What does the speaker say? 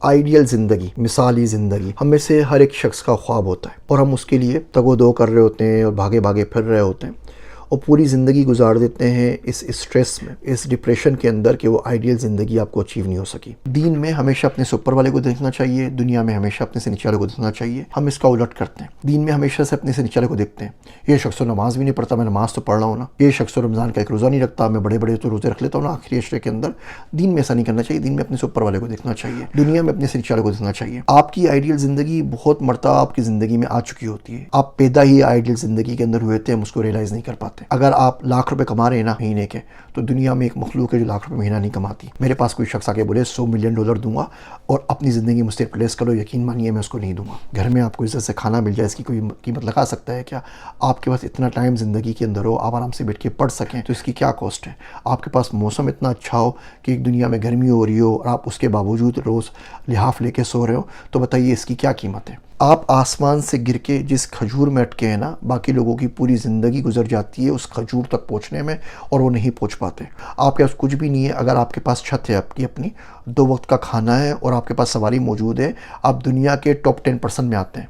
Ideal ज़िंदगी, मिसाली ज़िंदगी हम में से हर एक शख्स का ख्वाब होता है और हम उसके लिए तगो-दो कर रहे होते हैं और भागे भागे फिर रहे होते हैं और पूरी ज़िंदगी गुजार देते हैं इस स्ट्रेस में, इस डिप्रेशन के अंदर कि वो आइडियल ज़िंदगी आपको अचीव नहीं हो सकी। दीन में हमेशा अपने से ऊपर वाले को देखना चाहिए, दुनिया में हमेशा अपने से नीचे वाले को देखना चाहिए। हम इसका उलट करते हैं, दीन में हमेशा से अपने से नीचे वाले को देखते हैं। ये शख्स नमाज भी नहीं पढ़ता, मैं नमाज तो पढ़ रहा हूँ ना। ये शख्स रमज़ान का एक रोज़ा नहीं रखता, मैं बड़े बड़े तो रोज़े रख लेता हूँ ना आखिरी अशरे के अंदर। दीन में ऐसा नहीं करना चाहिए, दीन में अपने से ऊपर वाले को देखना चाहिए, दुनिया में अपने से नीचे वाले को देखना चाहिए। आपकी आइडियल ज़िंदगी बहुत मरतबा आपकी ज़िंदगी में आ चुकी होती है। आप पैदा ही आइडियल ज़िंदगी के अंदर हुए थे, हम उसको रियलाइज़ नहीं कर पाते। अगर आप लाख रुपए कमा रहे हैं ना महीने के, तो दुनिया में एक मखलूक है जो लाख रुपए महीना नहीं कमाती। मेरे पास कोई शख्स आके बोले $100 मिलियन दूंगा और अपनी ज़िंदगी मुझसे रिप्लेस करो, यकीन मानिए मैं उसको नहीं दूंगा। घर में आपको इज्जत से खाना मिल जाए, इसकी कोई कीमत लगा सकता है क्या? आपके पास इतना टाइम ज़िंदगी के अंदर हो, आप आराम से बैठ के पढ़ सकें, तो इसकी क्या कॉस्ट है? आपके पास मौसम इतना अच्छा हो कि एक दुनिया में गर्मी हो रही हो और आप उसके बावजूद रोज़ लिहाफ लेके सो रहे हो, तो बताइए इसकी क्या कीमत है? आप आसमान से गिर के जिस खजूर में अटके हैं ना, बाकी लोगों की पूरी ज़िंदगी गुजर जाती है उस खजूर तक पहुंचने में और वो नहीं पहुंच पाते। आपके पास कुछ भी नहीं है, अगर आपके पास छत है आपकी अपनी, 2 वक्त का खाना है और आपके पास सवारी मौजूद है, आप दुनिया के टॉप 10% में आते हैं।